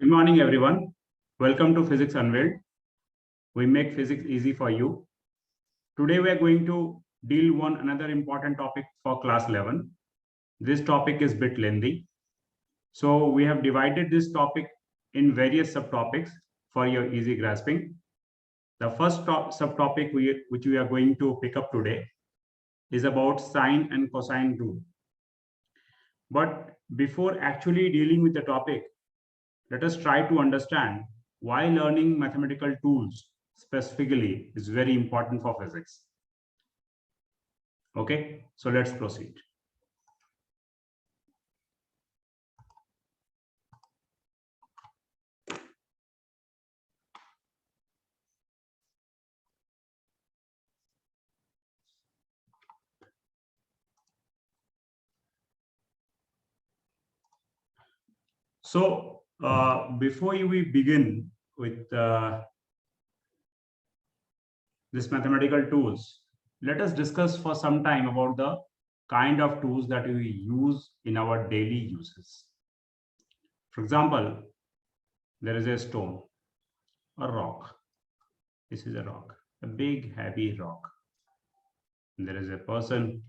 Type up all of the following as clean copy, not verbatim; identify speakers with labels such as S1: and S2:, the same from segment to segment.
S1: Good morning, everyone. Welcome to Physics Unveiled. We make physics easy for you. Today, we are going to deal on another important topic for class 11. This topic is a bit lengthy. So we have divided this topic in various subtopics for your easy grasping. The first subtopic which we are going to pick up today is about sine and cosine rule. But before actually dealing with the topic, let us try to understand why learning mathematical tools specifically is very important for physics. Okay, so let's proceed. So before we begin with this mathematical tools, let us discuss for some time about the kind of tools that we use in our daily uses. For example, there is a stone, a rock. This is a rock, a big heavy rock. And there is a person,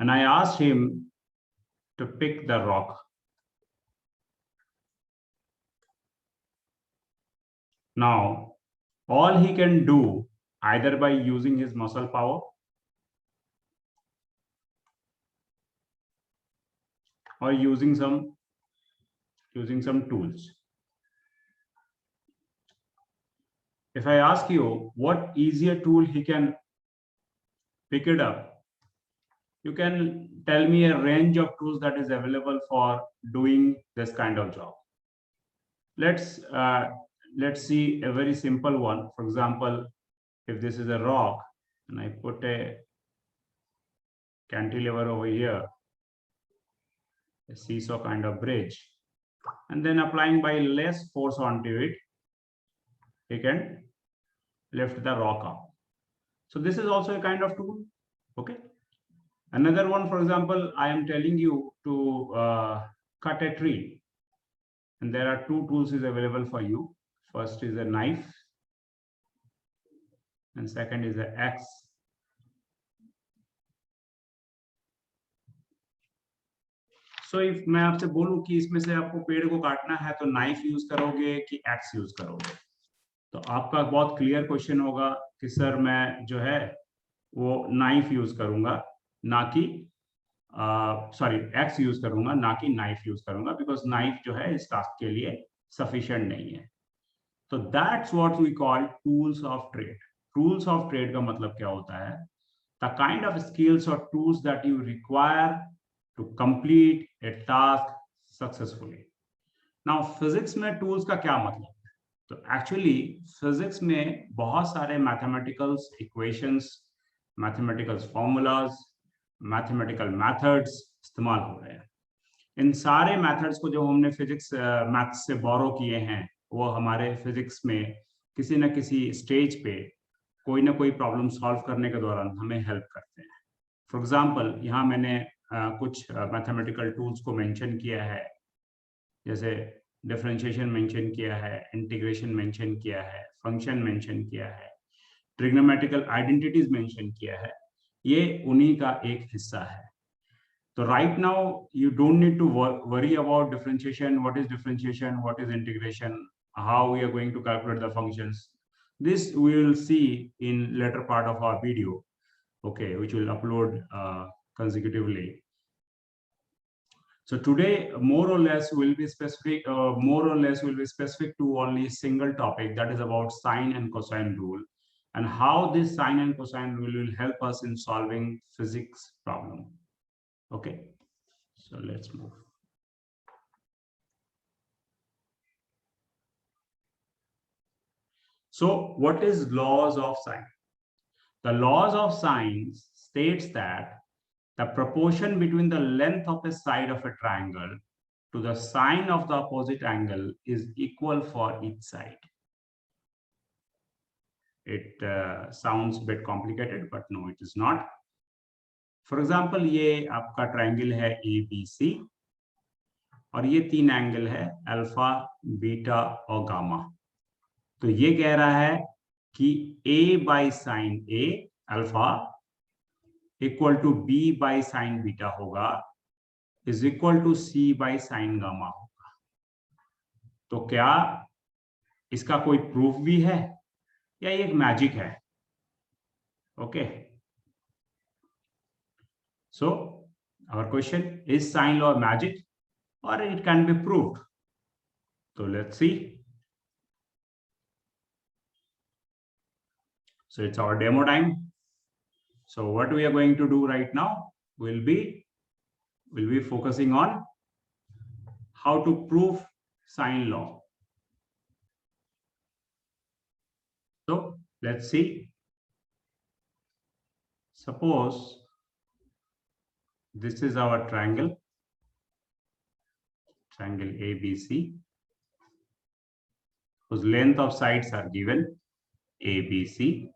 S1: and I asked him to pick the rock. Now, all he can do, either by using his muscle power or using some tools. If I ask you what easier tool he can pick it up, you can tell me a range of tools that is available for doing this kind of job. Let's see a very simple one. For example, if this is a rock and I put a cantilever over here, a seesaw kind of bridge, and then applying by less force onto it, he can lift the rock up. So this is also a kind of tool. Okay. Another one, for example, I am telling you to cut a tree, and there are two tools is available for you. First is a knife, and second is an axe. So if मैं आपसे बोलूं कि इसमें से आपको पेड़ को काटना है तो नाइफ यूज करोगे कि एक्स यूज करोगे, तो आपका बहुत क्लियर क्वेश्चन होगा कि सर मैं जो है वो नाइफ यूज करूंगा, ना कि सॉरी एक्स यूज करूंगा, ना कि नाइफ यूज करूंगा, बिकॉज नाइफ जो है इस टास्क के लिए सफिशिएंट नहीं है. तो that's what we call tools of trade. Tools of trade का मतलब क्या होता है? द काइंड ऑफ स्किल्स और tools that you require to complete a task successfully. Now physics में टूल्स का क्या मतलब है? तो एक्चुअली फिजिक्स में बहुत सारे mathematicals equations, mathematicals formulas, mathematical methods इस्तेमाल हो रहे हैं. इन सारे मेथड्स को जो हमने फिजिक्स मैथ्स से बोरो किए हैं, वो हमारे फिजिक्स में किसी न किसी स्टेज पे कोई ना कोई प्रॉब्लम सॉल्व करने के दौरान हमें हेल्प करते हैं. फॉर एग्जांपल, यहाँ मैंने कुछ मैथमेटिकल टूल्स को मेंशन किया है, जैसे डिफरेंशिएशन मेंशन किया है, इंटीग्रेशन मेंशन किया है, फंक्शन मेंशन किया है, ट्रिग्नोमेट्रिकल आइडेंटिटीज मेंशन किया है. ये उन्हीं का एक हिस्सा है. So right now, you don't need to worry about differentiation. What is differentiation? What is integration? How we are going to calculate the functions? This we will see in later part of our video, okay, which will upload consecutively. So today, more or less will be specific to only single topic, that is about sine and cosine rule, and how this sine and cosine rule will help us in solving physics problem. Okay, so let's move. So what is laws of sine? The laws of sine states that the proportion between the length of a side of a triangle to the sine of the opposite angle is equal for each side. It sounds a bit complicated, but no, it is not. For example, ये आपका triangle है ABC, और ये 3 angle है alpha, beta और gamma. तो ये कह रहा है कि a by sine A alpha equal to b by sine beta होगा is equal to c by sine gamma होगा। तो क्या इसका कोई प्रूफ भी है या ये एक मैजिक है? Okay, so our question, is sine law magic और इट कैन बी प्रूव्ड? तो let's see. So it's our demo time. So what we are going to do right now will be focusing on how to prove sine law. So let's see. Suppose this is our triangle ABC, whose length of sides are given ABC,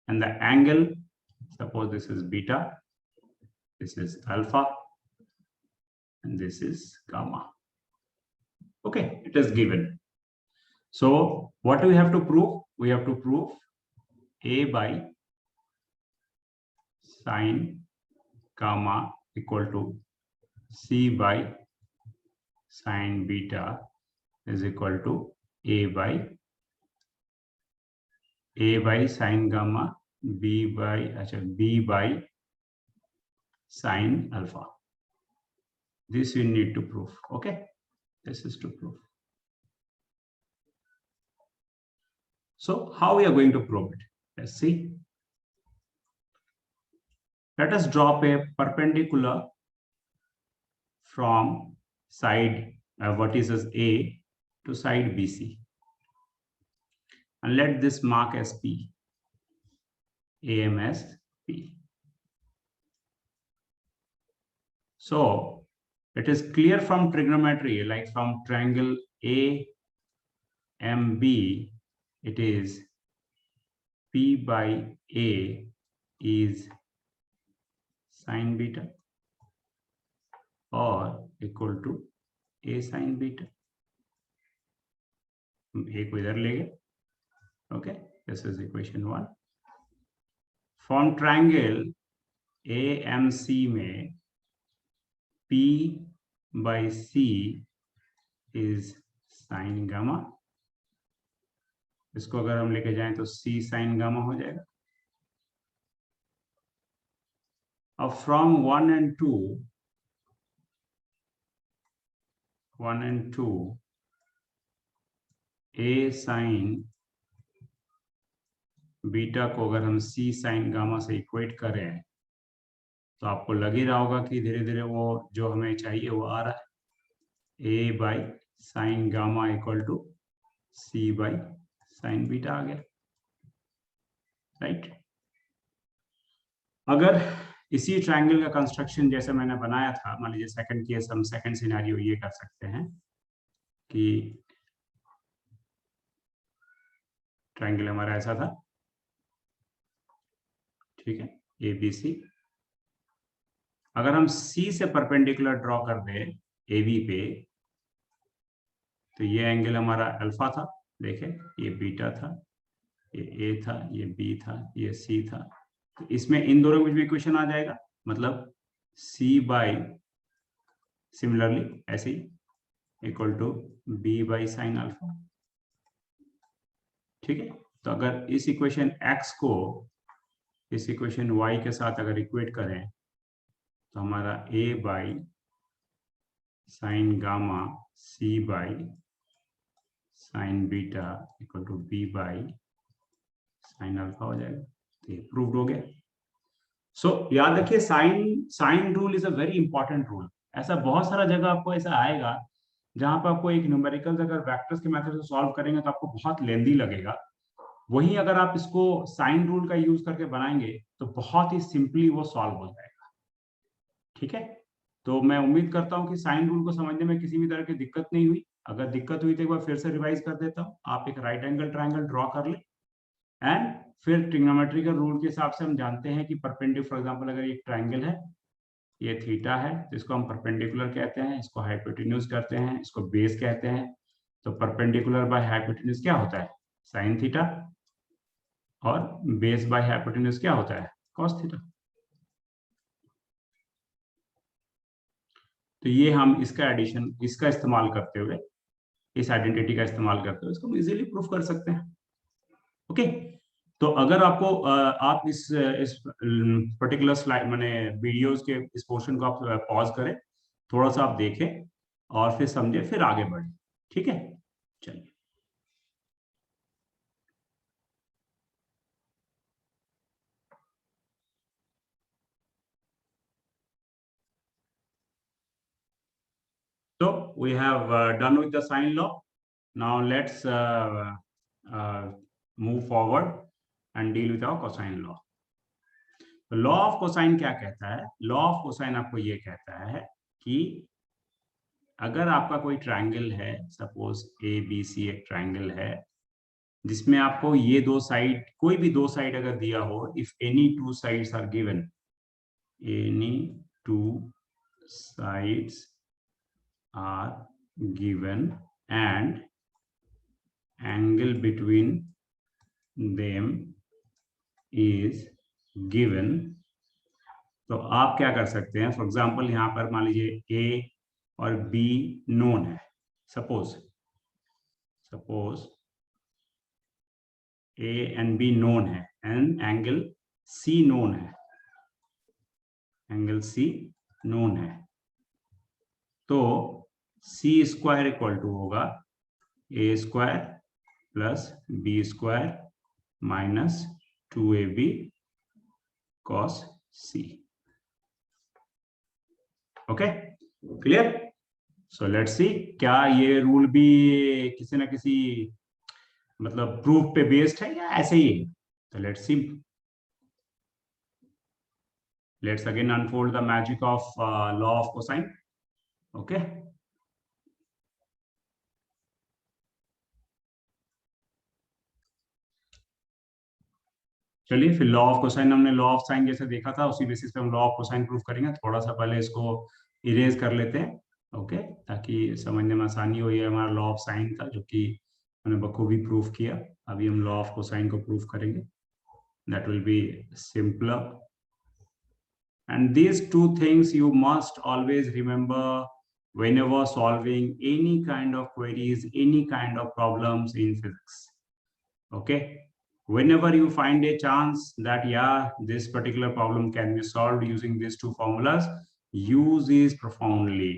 S1: and the angle, suppose this is beta, this is alpha, and this is gamma. Okay, it is given. So what do we have to prove? We have to prove a by sine gamma equal to c by sine beta is equal to a by sine gamma, b by sine alpha. This you need to prove. Okay, this is to prove. So how we are going to prove it? Let's see. Let us drop a perpendicular from side vertices A to side BC, and let this mark as P, AM as P. So it is clear from trigonometry, like from triangle AMB, it is P by A is sine beta or equal to A sine beta. A को इधर ले गए. Okay, this is equation 1. From triangle AMC में P by C is sine gamma. इसको अगर हम लेके जाएं तो C sin gamma हो जाएगा. अब from 1 and 2 A sin beta को अगर हम C sin gamma से इक्वेट करें तो आपको लग ही रहा होगा कि धीरे धीरे वो जो हमें चाहिए वो आ रहा है. A by sin gamma equal to C by sin beta आ गया, राइट? अगर इसी ट्रायंगल का कंस्ट्रक्शन जैसे मैंने बनाया था, मान लीजिए सेकंड केस, हम सेकंड सिनेरियो ये कर सकते हैं कि ट्रायंगल हमारा ऐसा था, ठीक है, ABC. अगर हम C से परपेंडिकुलर ड्रॉ कर दें AB पे, तो ये एंगल हमारा अल्फा था, देखें ये बीटा था, ये A था, ये B था, ये C था. तो इसमें इन दोनों के बीच में इक्वेशन आ जाएगा, मतलब C बाई सिमिलरली ऐसे ही equal to B by sine alpha. ठीक है, तो अगर इस इक्वेशन X को इस इक्वेशन Y के साथ अगर इक्वेट करें तो हमारा A by sine gamma C by sine beta equal to B by sine alpha हो जाएगा. तो ये प्रूव्ड हो गया. सो याद रखिए, sine rule is a very important rule. ऐसा बहुत सारा जगह आपको ऐसा आएगा जहां पर आपको एक न्यूमेरिकल अगर वेक्टर्स के मेथड से सॉल्व करेंगे तो आपको बहुत लेंदी लगेगा. वहीं अगर आप इसको साइन रूल का यूज करके बनाएंगे तो बहुत ही सिंपली वो सॉल्व हो जाएगा. ठीक है, तो मैं उम्मीद करता हूं कि साइन रूल को समझने में किसी भी तरह की दिक्कत नहीं हुई. अगर दिक्कत हुई तो एक बार फिर से रिवाइज कर देता हूं. आप एक राइट एंगल ट्रायंगल ड्रॉ कर ले एंड फिर ट्रिग्नोमेट्रिकल रूल के हिसाब से हम जानते हैं कि परपेंडिकुलर, फॉर एग्जांपल अगर एक ट्रायंगल है ये थीटा है, जिसको हम परपेंडिकुलर कहते हैं, इसको हाइपोटेन्यूज करते हैं, इसको बेस कहते हैं। तो परपेंडिकुलर बाय हाइपोटेन्यूज क्या होता है? Sine theta. और बेस बाय हाइपोटेन्यूज क्या होता है? Cos theta. तो ये हम इसका एडिशन, इसका इस्तेमाल करते हुए, इस आइडेंटिटी का इस्तेमाल करते हुए इसको इजीली प्रूफ कर सकते हैं। ओके, तो अगर आपको आप इस पर्टिकुलर स्लाइड मैंने वीडियोस के इस पोर्शन को आप पॉज करें, थोड़ा सा आप देखें और फिर समझे, फिर आगे बढ़े। ठीक है, चलिए। So we have done with the sine law. Now let's move forward and deal with our cosine law. Law of cosine क्या कहता है? लॉ ऑफ कोसाइन आपको ये कहता है कि अगर आपका कोई ट्रायंगल है, सपोज ए बी सी एक ट्रायंगल है, जिसमें आपको ये दो साइड, कोई भी दो साइड अगर दिया हो, if any two sides are given, any two sides are given and angle between them is given, तो आप क्या कर सकते हैं? फॉर एग्जाम्पल यहाँ पर मान लीजिए ए और बी नोन है, suppose A and B known है, एंड एंगल सी नोन है, एंगल सी नोन है। तो सी स्क्वायर इक्वल टू होगा A square plus B square minus 2ab cos c. Okay, clear? So let's see, क्या ये rule भी किसी ना किसी मतलब प्रूफ पे बेस्ड है या ऐसे ही है? तो let's C, let's again unfold the magic of law of cosine. Okay, चलिए फिर लॉ ऑफ कोसाइन, हमने लॉ ऑफ साइन जैसे देखा था उसी बेसिस पे हम लॉ ऑफ कोसाइन प्रूफ करेंगे. थोड़ा सा पहले इसको इरेज कर लेते हैं, ओके, ताकि समझने में आसानी हो. ये हमारा लॉ ऑफ साइन था जो कि हमने बखूबी प्रूफ किया. अभी हम लॉ ऑफ कोसाइन को प्रूफ करेंगे. That will be simpler. And these two things you must always remember whenever solving any kind of queries, any kind of problems in physics. Okay, whenever you find a chance that yeah, this particular problem can be solved using these two formulas, use these profoundly.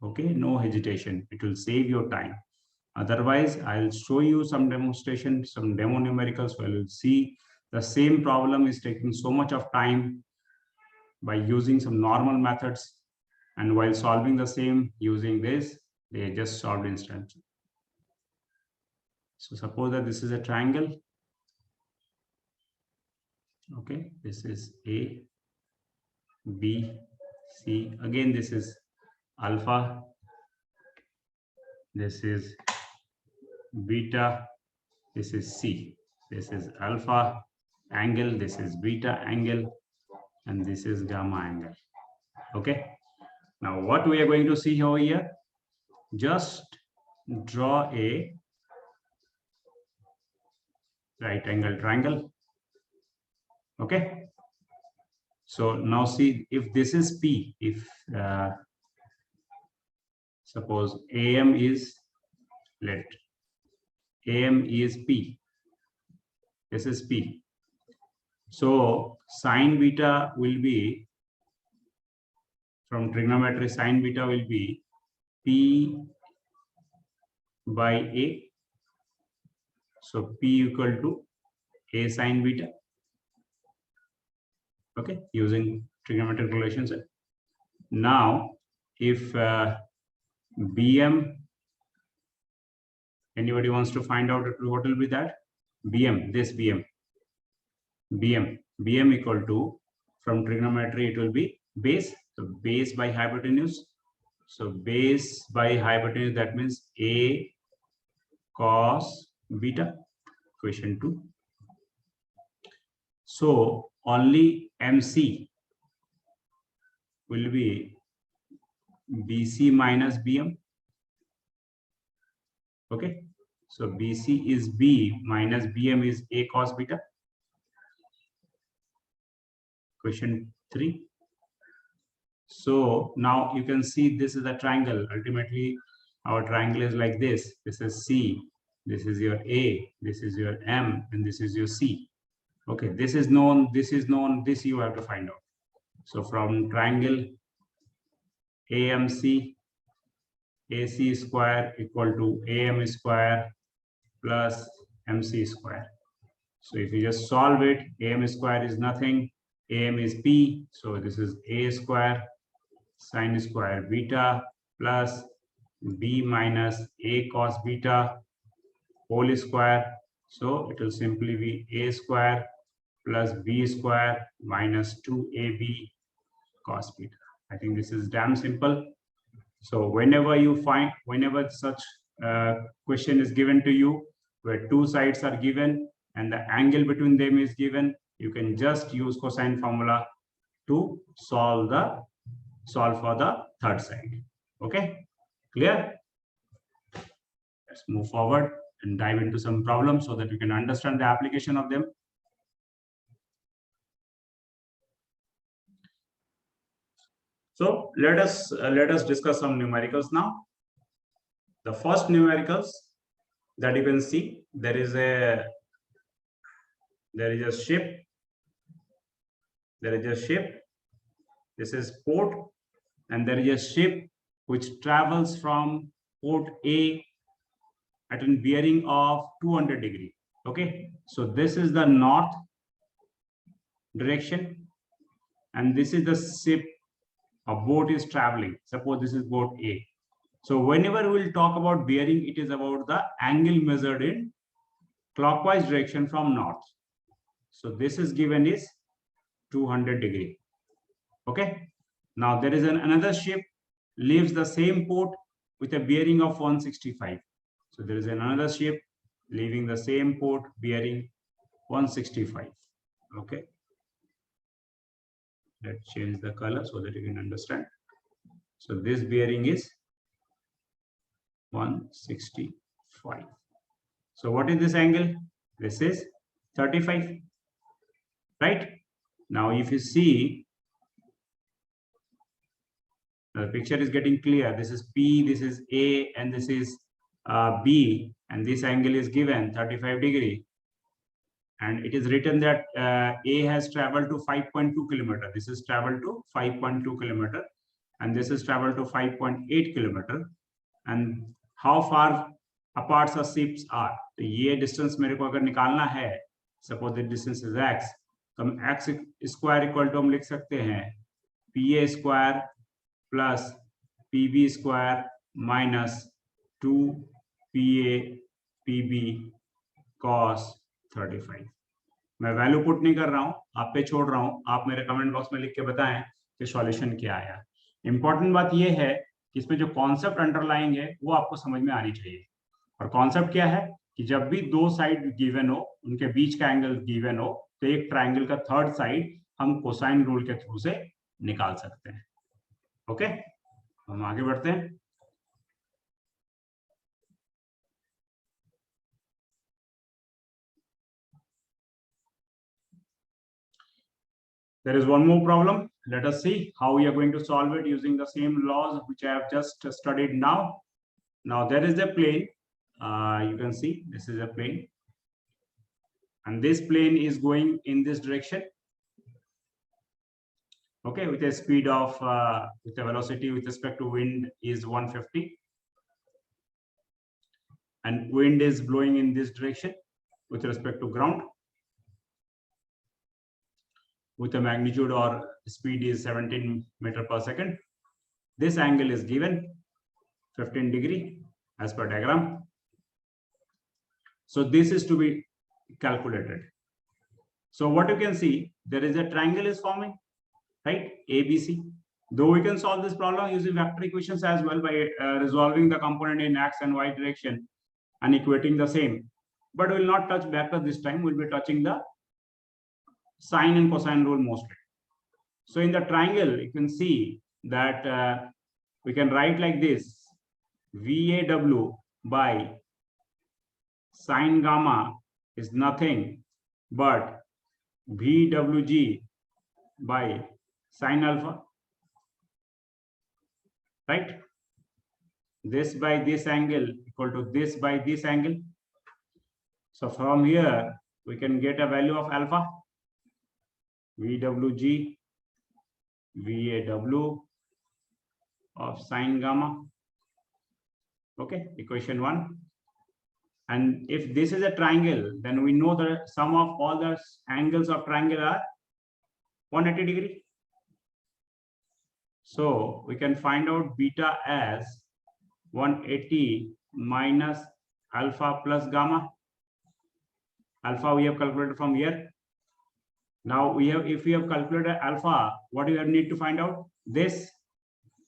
S1: Okay, no hesitation, it will save your time. Otherwise, I'll show you some demonstration, some demo numericals where you'll see the same problem is taking so much of time by using some normal methods, and while solving the same using this, they just solved instantly. So suppose that this is a triangle. Okay, this is A, B, C. Again, this is alpha, this is beta, this is C. This is alpha angle, this is beta angle, and this is gamma angle. Okay, now what we are going to see over here, just draw a right angle triangle. Okay, so now see, if this is P, if suppose AM is, let AM is P, this is P, so sine beta will be, from trigonometry, sine beta will be P by A. So P equal to A sine beta. Okay, using trigonometric relations. Now if BM, anybody wants to find out what will be that? BM, this BM equal to, from trigonometry it will be base, so base by hypotenuse. So base by hypotenuse, that means A cos beta, equation 2. So only MC, will be BC minus BM. Okay, so BC is B minus BM is A cos beta. Question 3. So now you can see this is a triangle. Ultimately, our triangle is like this. This is C, this is your A, this is your M, and this is your C. Okay, this is known, this is known, this you have to find out. So from triangle AMC, AC square equal to AM square plus MC square. So if you just solve it, AM square is nothing, AM is P, so this is A square sine square beta plus B minus A cos beta whole square. So it will simply be A square plus B square minus 2AB cos beta. I think this is damn simple. So whenever such question is given to you, where two sides are given and the angle between them is given, you can just use cosine formula to solve for the third side. Okay, clear? Let's move forward and dive into some problems so that you can understand the application of them. So let us discuss some numericals now. The first numericals that you can see, there is a ship. There is a ship. This is port, and there is a ship which travels from port A at a bearing of 200 degree. Okay, so this is the north direction, and this is the ship a boat is traveling. Suppose this is boat A. So whenever we'll talk about bearing, it is about the angle measured in clockwise direction from north. So this is given is 200 degree. Okay. Now there is another ship leaves the same port with a bearing of 165. So there is another ship leaving the same port bearing 165. Okay. Let's change the color so that you can understand. So this bearing is 165. So what is this angle? This is 35. Right? Now if you see, the picture is getting clear. This is P, this is A, and this is B, and this angle is given 35 degree. And it is written that A has traveled to 5.2 kilometer. This is traveled to 5.2 kilometer, and this is traveled to 5.8 kilometer. And how far apart the ships are? तो ये distance मेरे को अगर निकालना है, suppose the distance is x, तो हम x square equal to हम लिख सकते हैं PA square plus PB square minus 2PA PB cos 35. मैं वैल्यू पुट नहीं कर रहा हूं, आप पे छोड़ रहा हूं, आप मेरे कमेंट बॉक्स में लिख के बताएं कि सॉल्यूशन क्या आया। इंपॉर्टेंट बात यह है कि इसमें जो कॉन्सेप्ट अंडरलाइंग है वो आपको समझ में आनी चाहिए। और कॉन्सेप्ट क्या है कि जब भी दो साइड गिवन हो, उनके बीच का एंगल गिवन हो, तो एक ट्राइंगल का थर्ड साइड हम कोसाइन रूल के थ्रू से निकाल सकते हैं। ओके, हम आगे बढ़ते हैं। There is one more problem. Let us see how we are going to solve it using the same laws which I have just studied now. Now there is a plane. You can see this is a plane. And this plane is going in this direction. Okay, with a speed of, with a velocity with respect to wind is 150. And wind is blowing in this direction with respect to ground, with a magnitude or speed is 17 meter per second. This angle is given 15 degree as per diagram. So this is to be calculated. So what you can see, there is a triangle is forming, right? ABC. Though we can solve this problem using vector equations as well by resolving the component in x and y direction and equating the same. But we will not touch vector this time. We'll be touching the sine and cosine rule mostly. So in the triangle, you can see that we can write like this: VAW by sine gamma is nothing but VWG by sine alpha, right? This by this angle equal to this by this angle. So from here, we can get a value of alpha, VWG, VAW of sine gamma. Okay, equation 1. And if this is a triangle, then we know the sum of all the angles of triangle are 180 degree. So we can find out beta as 180 minus alpha plus gamma. Alpha we have calculated from here. Now we have, if we have calculated alpha, what do you need to find out? This.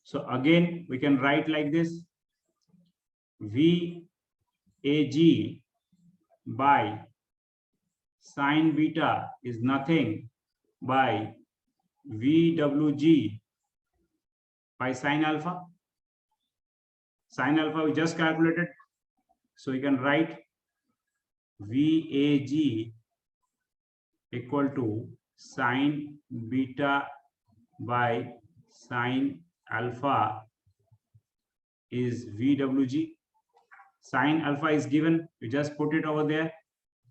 S1: So again, we can write like this: VAG by sine beta is nothing by VWG by sine alpha. Sine alpha we just calculated. So you can write VAG equal to sine beta by sine alpha is VWG. Sine alpha is given, you just put it over there.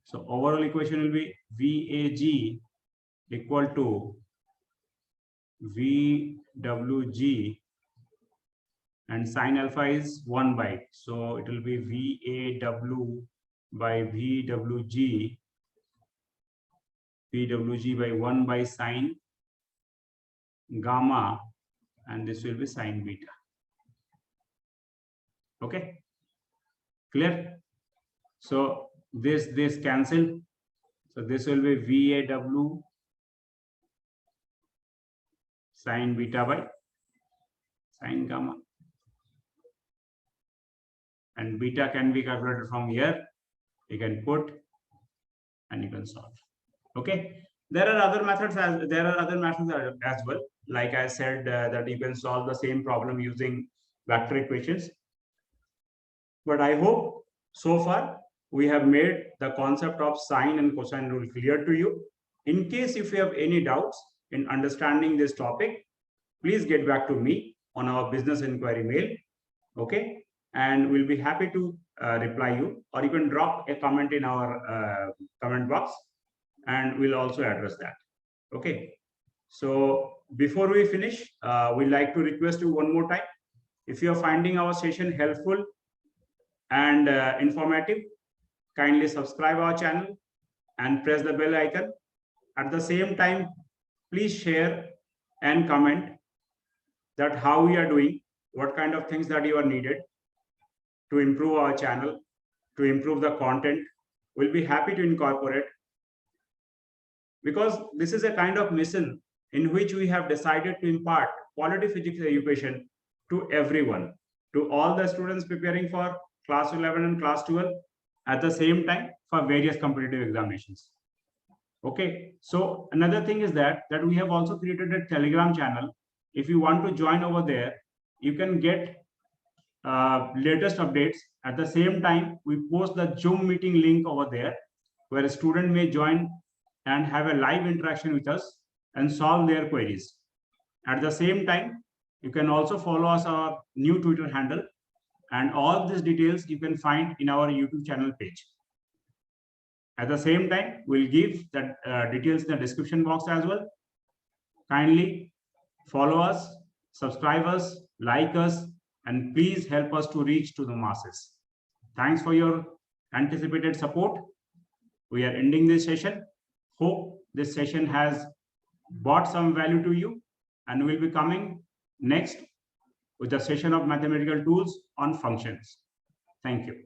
S1: So overall equation will be VAG equal to VWG, and sine alpha is 1 by it. So it will be VAW by VWG by 1 by sine gamma, and this will be sine beta. Okay, clear? So this cancel. So this will be VAW sine beta by sine gamma, and beta can be calculated from here. You can put and you can solve. Okay, there are other methods as well. Like I said, that you can solve the same problem using vector equations. But I hope so far we have made the concept of sine and cosine rule clear to you. In case if you have any doubts in understanding this topic, please get back to me on our business inquiry mail. Okay, and we'll be happy to reply you, or you can drop a comment in our comment box, and we'll also address that. Okay, so before we finish, we'd like to request you one more time, if you are finding our session helpful and informative, kindly subscribe our channel and press the bell icon. At the same time, please share and comment that how we are doing, what kind of things that you are needed to improve our channel, to improve the content. We'll be happy to incorporate, because this is a kind of mission in which we have decided to impart quality physics education to everyone, to all the students preparing for class 11 and class 12, at the same time for various competitive examinations. Okay, so another thing is that we have also created a Telegram channel. If you want to join over there, you can get latest updates. At the same time, we post the Zoom meeting link over there, where a student may join and have a live interaction with us and solve their queries. At the same time, you can also follow us our new Twitter handle, and all these details you can find in our YouTube channel page. At the same time, we'll give the details in the description box as well. Kindly follow us, subscribe us, like us, and please help us to reach to the masses. Thanks for your anticipated support. We are ending this session. Hope this session has brought some value to you, and we'll be coming next with a session of mathematical tools on functions. Thank you.